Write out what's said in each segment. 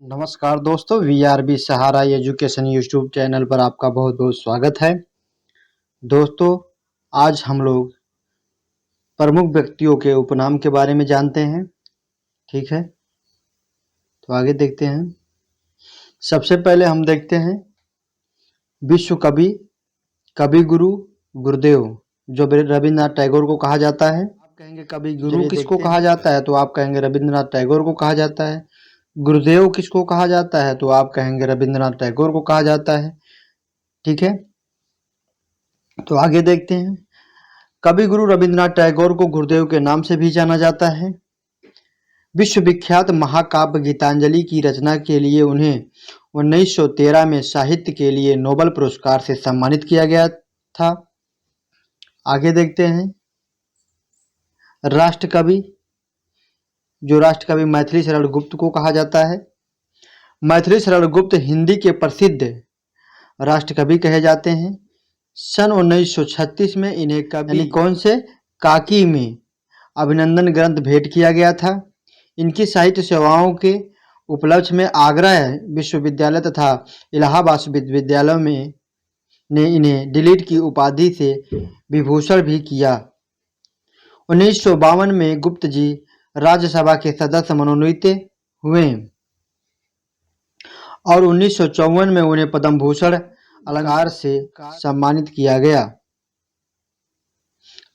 नमस्कार दोस्तों, वीआरबी सहारा education YouTube channel पर आपका बहुत बहुत स्वागत है। दोस्तों, आज हम लोग प्रमुख व्यक्तियों के उपनाम के बारे में जानते हैं। ठीक है, तो आगे देखते हैं। सबसे पहले हम देखते हैं विश्व कवि, कवि गुरु, गुरुदेव, जो रविन्द्रनाथ टैगोर को कहा जाता है। आप कहेंगे कवि गुरु किसको कहा जाता है, तो आप कहेंगे रविन्द्रनाथ टैगोर को कहा जाता है। गुरुदेव किसको कहा जाता है, तो आप कहेंगे रविन्द्रनाथ टैगोर को कहा जाता है। ठीक है, तो आगे देखते हैं। कवि गुरु रविन्द्रनाथ टैगोर को गुरुदेव के नाम से भी जाना जाता है। विश्व विख्यात महाकाव्य गीतांजलि की रचना के लिए उन्हें 1913 में साहित्य के लिए नोबेल पुरस्कार से सम्मानित किया गया था। आगे देखते हैं। राष्ट्रकवि, जो राष्ट्रकवि मैथिली शरण गुप्त को कहा जाता है। मैथिली शरण गुप्त हिंदी के प्रसिद्ध राष्ट्रकवि कहे जाते हैं। सन 1936 में इन्हें कवि कौन से काकी में अभिनंदन ग्रंथ भेंट किया गया था। इनकी साहित्य सेवाओं के उपलक्ष्य में आगरा विश्वविद्यालय तथा इलाहाबाद विश्वविद्यालय में ने इन्हें डिलीट की उपाधि से विभूषण भी किया। 1952 में गुप्त जी राज्यसभा के सदस्य मनोनीत हुए और 1954 में उन्हें पद्म भूषण अलंकार से सम्मानित किया गया।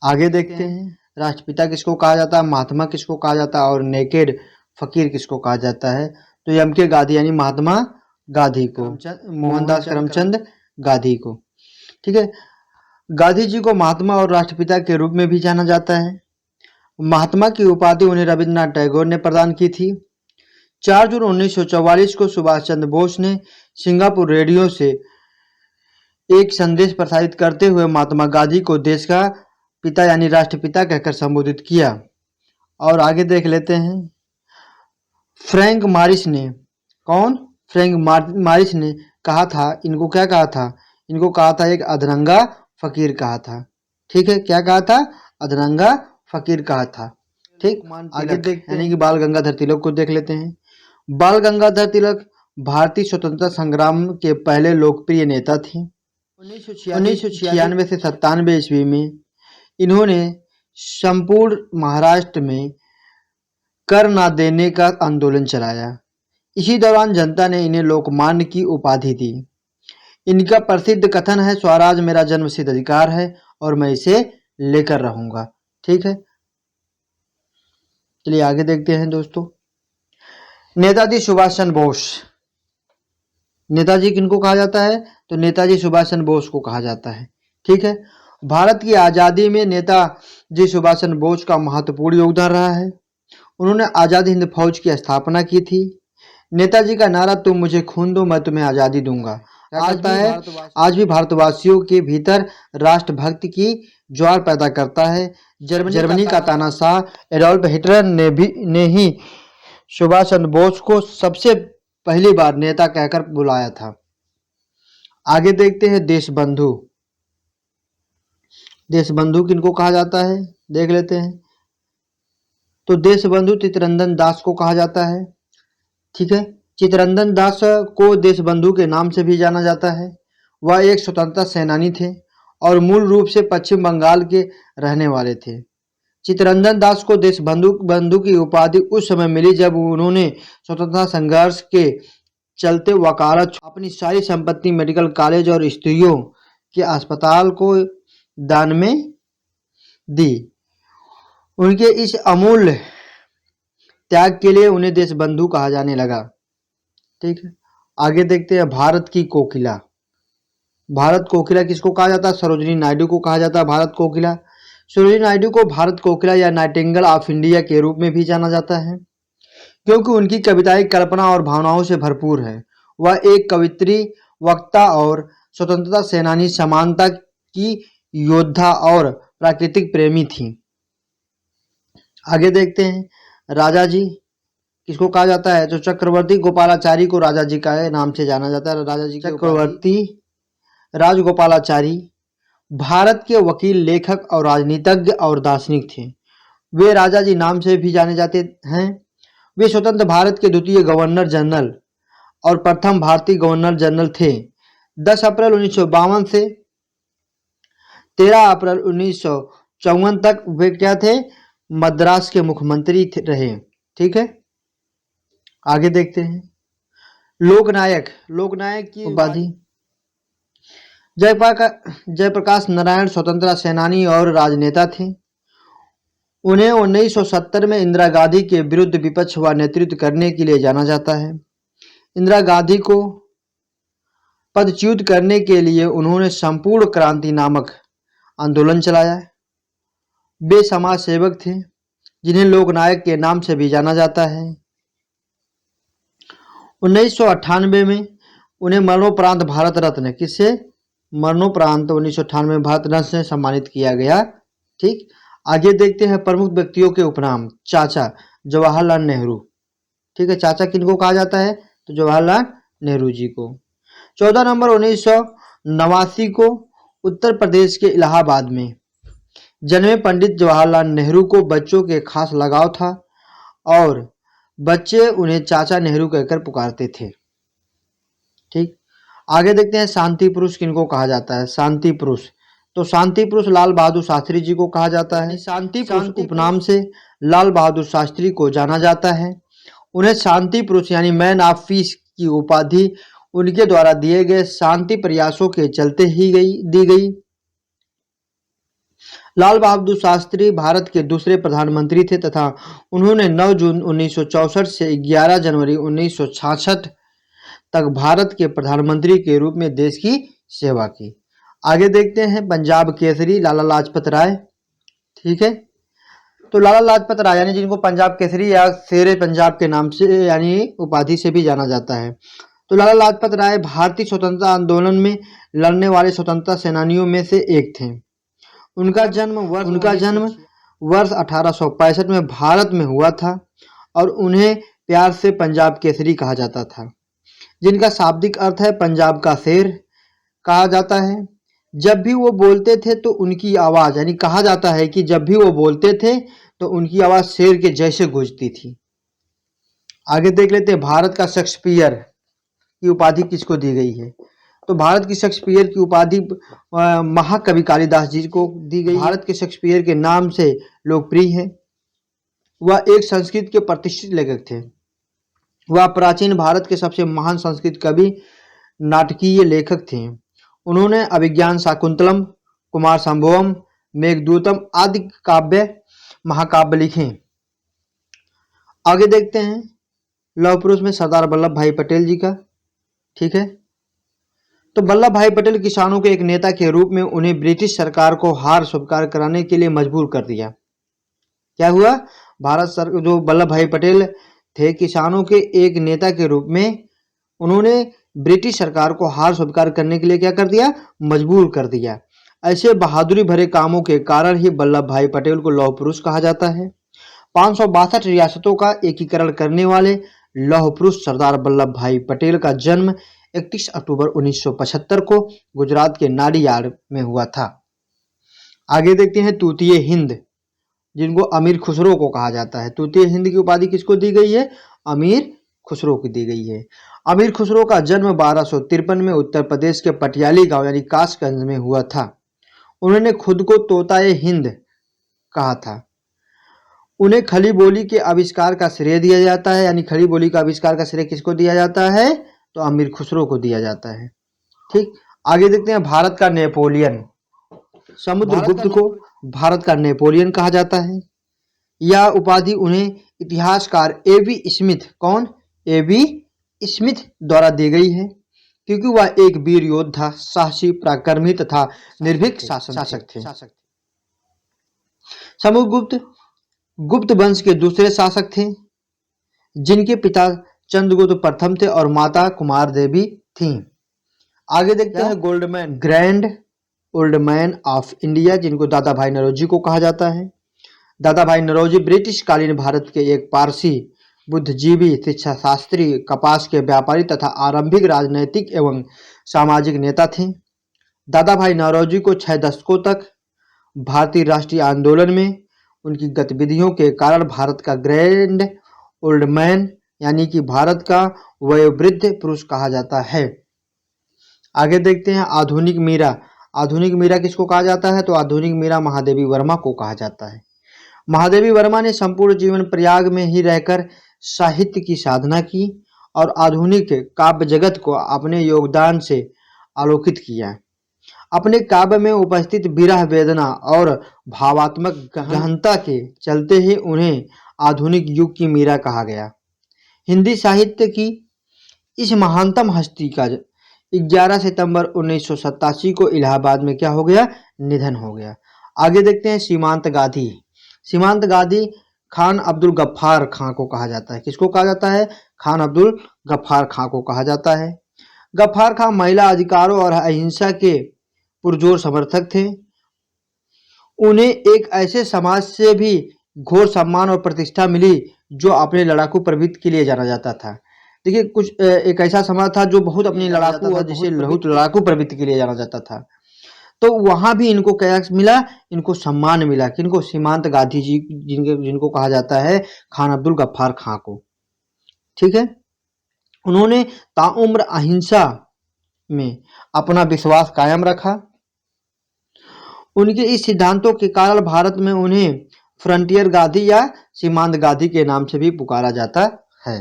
आगे देखते हैं। राष्ट्रपिता किसको कहा जाता है, महात्मा किसको कहा जाता है और नेकेड फकीर किसको कहा जाता है, तो एम.के. गांधी यानी महात्मा गांधी को, मोहनदास करमचंद गांधी को। ठीक है, गांधी जी को महात्मा और राष्ट्रपिता के रूप में भी जाना जाता है। महात्मा की उपाधि उन्हें रविन्द्रनाथ टैगोर ने प्रदान की थी। 4 जून 1944 को सुभाष चंद्र बोस ने सिंगापुर रेडियो से एक संदेश प्रसारित करते हुए महात्मा गांधी को देश का पिता यानी राष्ट्रपिता कहकर संबोधित किया। और आगे देख लेते हैं। फ्रैंक मारिस ने, कौन? फ्रैंक मारिस ने कहा था, इनको क्या कहा था? इनको कहा था एक अधरंगा फकीर कहा था। ठीक है, क्या कहा था? अधरंगा फकीर कहा था। ठीक, आगे देखते हैं। यानी कि बाल गंगाधर तिलक को देख लेते हैं। बाल गंगाधर तिलक भारतीय स्वतंत्रता संग्राम के पहले लोकप्रिय नेता थे। 1996 से 97 ईस्वी में इन्होंने संपूर्ण महाराष्ट्र में कर न देने का आंदोलन चलाया। इसी दौरान जनता ने इन्हें लोकमान्य की उपाधि दी। इनका प्रसिद्ध कथन है, स्वराज मेरा जन्मसिद्ध अधिकार है और मैं इसे लेकर रहूंगा। ठीक है, चलिए आगे देखते हैं दोस्तों। नेताजी सुभाष चंद्र बोस, नेताजी किनको कहा जाता है, तो नेताजी सुभाष चंद्र बोस को कहा जाता है। ठीक है, भारत की आज़ादी में नेताजी सुभाष चंद्र बोस का महत्वपूर्ण योगदान रहा है। उन्होंने आज़ाद हिंद फौज की स्थापना की थी। नेताजी का नारा, तुम मुझे खून दो मैं तुम्हें आज़ादी दूंगा, आज भी भारतवासियों के भीतर राष्ट्रभक्ति की ज्वार पैदा करता है। जर्मनी का तानाशाह एडोल्फ हिटलर ने ही सुभाष चंद्र बोस को सबसे पहली बार नेता कहकर बुलाया था। आगे देखते हैं। देशबंधु, देशबंधु किनको कहा जाता है, देख लेते हैं। तो देशबंधु चित्तरंजन दास को कहा जाता है। ठीक है, चित्तरंजन दास को देशबंधु के नाम से भी जाना जाता है। वह एक स्वतंत्रता सेनानी थे और मूल रूप से पश्चिम बंगाल के रहने वाले थे। चित्तरंजन दास को देशबंधु की उपाधि उस समय मिली जब उन्होंने स्वतंत्रता संघर्ष के चलते वकालत अपनी सारी संपत्ति मेडिकल कॉलेज और स्त्रियों के अस्पताल को दान में दी। उनके इस अमूल्य त्याग के लिए उन्हें देशबंधु कहा जाने लगा। ठीक है, आगे देखते हैं। भारत की कोकिला, भारत कोकिला किसको कहा जाता है? सरोजिनी नायडू को कहा जाता है भारत कोकिला। सरोजिनी नायडू को भारत कोकिला या नाइटिंगेल ऑफ इंडिया के रूप में भी जाना जाता है, क्योंकि उनकी कविताएं कल्पना और भावनाओं से भरपूर है। वह एक कवित्री, वक्ता और स्वतंत्रता सेनानी, समानता की योद्धा और प्राकृतिक प्रेमी थी। आगे देखते हैं। राजा जी किसको कहा जाता है? तो चक्रवर्ती गोपालाचारी को राजा जी का नाम से जाना जाता है। राजा जी चक्रवर्ती राजगोपालाचारी भारत के वकील, लेखक और राजनीतिज्ञ और दार्शनिक थे। वे राजा जी नाम से भी जाने जाते हैं। वे स्वतंत्र भारत के द्वितीय गवर्नर जनरल और प्रथम भारतीय गवर्नर जनरल थे। 10 अप्रैल 1952 से 13 अप्रैल 1954 तक वे क्या थे, मद्रास के मुख्यमंत्री रहे। ठीक है, आगे देखते हैं। लोकनायक, लोकनायक की उपाधि। जयप्रकाश नारायण स्वतंत्रता सेनानी और राजनेता थे। उन्हें 1970 में इंदिरा गांधी के विरुद्ध विपक्ष व नेतृत्व करने के लिए जाना जाता है। इंदिरा गांधी को पदच्युत करने के लिए उन्होंने संपूर्ण क्रांति नामक आंदोलन चलाया। वे समाज सेवक थे जिन्हें लोकनायक के नाम से भी जाना जाता है। 1998 में उन्हें मरणोपरांत भारत रत्न, किससे, मरणोपरांत 1998 भारत रत्न से सम्मानित किया गया। ठीक, आगे देखते हैं प्रमुख व्यक्तियों के उपनाम। चाचा जवाहरलाल नेहरू। ठीक है, चाचा किनको कहा जाता है, तो जवाहरलाल नेहरू जी को। 14 नवंबर 1989 को उत्तर प्रदेश के इलाहाबाद में जन्मे पंडित जवाहरलाल नेहरू को बच्चों के खास लगाव था और बच्चे उन्हें चाचा नेहरू कहकर पुकारते थे। ठीक, आगे देखते हैं शांति पुरुष किनको कहा जाता है। शांति पुरुष, तो शांति पुरुष लाल बहादुर शास्त्री जी को कहा जाता है। शांति पुरुष उपनाम से लाल बहादुर शास्त्री को जाना जाता है। उन्हें शांति पुरुष यानी मैन ऑफ पीस की उपाधि उनके द्वारा दिए गए शांति प्रयासों के चलते ही दी गई। लाल बहादुर शास्त्री भारत के दूसरे प्रधानमंत्री थे तथा उन्होंने 9 जून 1964 से 11 जनवरी 1966 तक भारत के प्रधानमंत्री के रूप में देश की सेवा की। आगे देखते हैं पंजाब केसरी लाला लाजपत राय। ठीक है, तो लाला लाजपत राय यानी जिनको पंजाब केसरी या शेरे पंजाब के नाम से यानी उपाधि से भी जाना जाता है। तो लाला लाजपत राय भारतीय स्वतंत्रता आंदोलन में लड़ने वाले स्वतंत्रता सेनानियों में से एक थे। उनका जन्म वर्ष 1865 में भारत में हुआ था और उन्हें प्यार से पंजाब केसरी कहा जाता था, जिनका शाब्दिक अर्थ है पंजाब का शेर कहा जाता है। जब भी वो बोलते थे तो उनकी आवाज, यानी कहा जाता है कि जब भी वो बोलते थे तो उनकी आवाज शेर के जैसे गूंजती थी। आगे देख लेते हैं भारत का शेक्सपियर की उपाधि किसको दी गई है। तो भारत की शेक्सपियर की उपाधि महाकवि कालिदास जी को दी गई। भारत के शेक्सपियर के नाम से लोकप्रिय है। वह एक संस्कृत के प्रतिष्ठित लेखक थे। वह प्राचीन भारत के सबसे महान संस्कृत कवि, नाटकीय लेखक थे। उन्होंने अभिज्ञान शाकुंतलम, कुमार संभवम, मेघदूतम आदि काव्य महाकाव्य लिखे। आगे देखते हैं लौह पुरुष में सरदार वल्लभ भाई पटेल जी का। ठीक है, तो वल्लभ भाई पटेल किसानों के एक नेता के रूप में उन्हें ब्रिटिश सरकार को हार स्वीकार कराने के लिए मजबूर कर दिया। क्या हुआ, जो वल्लभ भाई पटेल थे किसानों के एक नेता के रूप में उन्होंने ब्रिटिश सरकार को हार स्वीकार करने के लिए क्या कर दिया, मजबूर कर दिया। ऐसे बहादुरी भरे कामों के कारण ही वल्लभ भाई पटेल को लौह पुरुष कहा जाता है। 562 रियासतों का एकीकरण करने वाले लौह पुरुष सरदार वल्लभ भाई पटेल का जन्म 31 अक्टूबर 1975 को गुजरात के नाडियाड में हुआ था। आगे देखते हैं तूतीय हिंद, जिनको अमीर खुसरो को कहा जाता है। तूतीय हिंद की उपाधि किसको दी गई है, अमीर खुसरो को दी गई है। अमीर खुसरो का जन्म 1253 में उत्तर प्रदेश के पटियाली गांव यानी कासगंज में हुआ था। उन्होंने खुद को तोताए हिंद कहा था। उन्हें खली बोली के आविष्कार का श्रेय दिया जाता है, यानी खली बोली का आविष्कार का श्रेय किसको दिया जाता है, तो अमीर खुसरो को दिया जाता है। ठीक, आगे देखते हैं भारत का नेपोलियन। समुद्रगुप्त को भारत का नेपोलियन कहा जाता है। यह उपाधि उन्हें इतिहासकार एबी स्मिथ, कौन, एबी स्मिथ द्वारा दी गई है, क्योंकि वह एक वीर योद्धा, साहसी, पराक्रमी तथा निर्भीक शासक थे। समुद्रगुप्त गुप्त वंश के दूसरे शासक थे, जिनके पिता चंद्रगुप्त प्रथम थे और माता कुमार देवी थीं। आगे देखते हैं Goldman, grand old man of India, जिनको दादा भाई नौरोजी को कहा जाता है। दादा भाई नौरोजी ब्रिटिश कालीन भारत के एक पारसी बुद्धिजीवी, शिक्षा शास्त्री, कपास के व्यापारी तथा आरंभिक राजनैतिक एवं सामाजिक नेता थे। दादा भाई नौरोजी को 6 दशकों तक भारतीय राष्ट्रीय आंदोलन में उनकी गतिविधियों के कारण भारत का ग्रैंड ओल्ड मैन यानी कि भारत का वयोवृद्ध पुरुष कहा जाता है। आगे देखते हैं आधुनिक मीरा। आधुनिक मीरा किसको कहा जाता है? तो आधुनिक मीरा महादेवी वर्मा को कहा जाता है। महादेवी वर्मा ने संपूर्ण जीवन प्रयाग में ही रहकर साहित्य की साधना की और आधुनिक काव्य जगत को अपने योगदान से आलोकित किया। अपने काव्य में उपस्थित विरह वेदना और भावात्मक गहनता के चलते ही उन्हें आधुनिक युग की मीरा कहा गया। हिंदी साहित्य की इस महानतम हस्ती का 11 सितंबर 1987 को इलाहाबाद में क्या हो गया? निधन हो गया। आगे देखते हैं सीमांत गांधी। सीमांत गांधी खान अब्दुल गफ्फार खां को कहा जाता है। किसको कहा जाता है? खान अब्दुल गफ्फार खां को कहा जाता है। गफ्फार खां महिला अधिकारों और अहिंसा के पुरजोर समर्थक थे। उन्हें एक ऐसे समाज से भी घोर सम्मान और प्रतिष्ठा मिली जो अपने लड़ाकू प्रवृत्ति के लिए जाना जाता था। देखिए, कुछ एक ऐसा समाज था जो बहुत अपनी लड़ाकू और जिसे लड़ाकू प्रवृत्ति के लिए जाना जाता था, तो वहां भी इनको क्या मिला? इनको सम्मान मिला। किनको? सीमांत गांधी जी, जिनको कहा जाता है खान अब्दुल गफ्फार खां को। ठीक है, उन्होंने ताउम्र अहिंसा में अपना विश्वास कायम रखा। उनके इस सिद्धांतों के कारण भारत में उन्हें फ्रंटियर गांधी या सीमांत गांधी के नाम से भी पुकारा जाता है।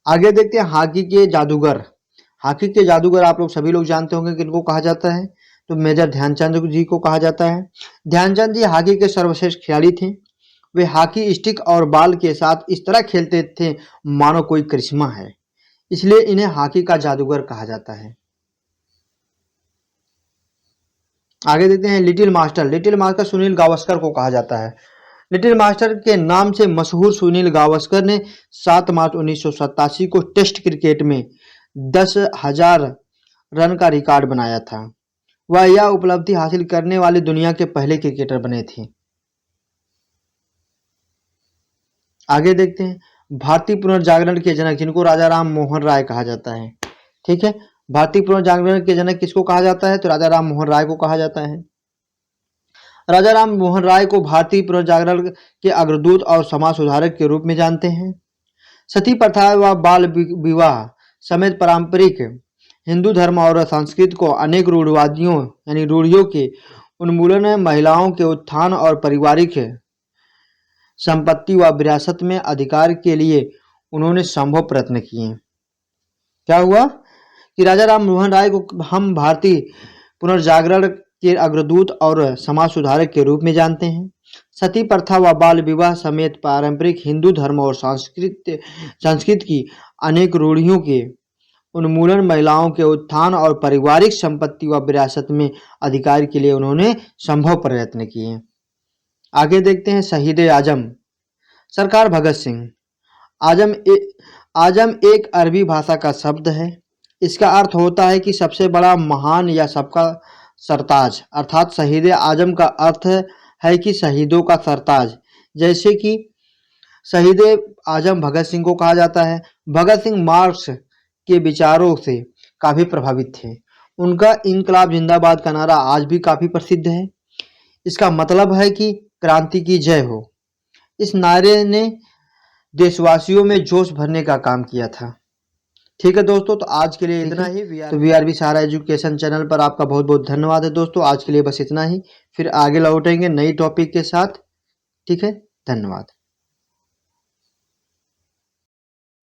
आगे देखते हैं हॉकी के जादूगर। हॉकी के जादूगर आप लोग सभी लोग जानते होंगे किनको कहा जाता है? तो मेजर ध्यानचंद जी को कहा जाता है। ध्यानचंद जी हॉकी के सर्वश्रेष्ठ खिलाड़ी थे। वे हॉकी स्टिक और बॉल के साथ इस तरह खेलते थे मानो कोई करिश्मा है, इसलिए इन्हें हॉकी का जादूगर कहा जाता है। आगे देखते हैं little master. Little master Sunil Gavaskar को कहा जाता है। लिटिल मास्टर के नाम से मशहूर सुनील गावस्कर ने 7 मार्च 1987 को टेस्ट क्रिकेट में 10,000 रन का रिकॉर्ड बनाया था। वह यह उपलब्धि हासिल करने वाले दुनिया के पहले क्रिकेटर बने थे। आगे देखते हैं भारतीय पुनर्जागरण के जनक, जिनको राजा राम मोहन राय कहा जाता है। ठीक है, भारतीय पुनर्जागरण के जनक किसको कहा जाता है? तो राजा राम मोहन राय को कहा जाता है। राजा राम मोहन राय को भारतीय पुनर्जागरण के अग्रदूत और समाज सुधारक के रूप में जानते हैं। सती प्रथा व बाल विवाह समेत पारंपरिक हिंदू धर्म और संस्कृति को अनेक रूढ़िवादियों यानी रूढ़ियों के उन्मूलन, महिलाओं के उत्थान और पारिवारिक संपत्ति व विरासत में अधिकार के लिए उन्होंने संभव प्रयत्न किए। क्या हुआ कि राजा राम मोहन राय को हम भारतीय पुनर्जागरण के अग्रदूत और समाज सुधारक के रूप में जानते हैं। सती प्रथा व बाल विवाह समेत पारंपरिक हिंदू धर्म और संस्कृति की अनेक रूढ़ियों के उन्मूलन, महिलाओं के उत्थान और पारिवारिक संपत्ति व विरासत में अधिकार के लिए उन्होंने संभव प्रयत्न किए। आगे देखते हैं शहीद आजम सरकार भगत सिंह। आजम एक अरबी भाषा का शब्द है। इसका अर्थ होता है कि सबसे बड़ा, महान या सबका सरताज। अर्थात शहीद आजम का अर्थ है कि शहीदों का सरताज। जैसे कि शहीद आजम भगत सिंह को कहा जाता है। भगत सिंह मार्क्स के विचारों से काफी प्रभावित थे। उनका इनकलाब जिंदाबाद का नारा आज भी काफी प्रसिद्ध है। इसका मतलब है कि क्रांति की जय हो। इस नारे ने देशवासियों में जोश भरने का काम किया था। ठीक है दोस्तों, तो आज के लिए इतना ही। तो वीआरबी सहारा एजुकेशन चैनल पर आपका बहुत बहुत धन्यवाद है दोस्तों। आज के लिए बस इतना ही, फिर आगे लौटेंगे नई टॉपिक के साथ। ठीक है, धन्यवाद।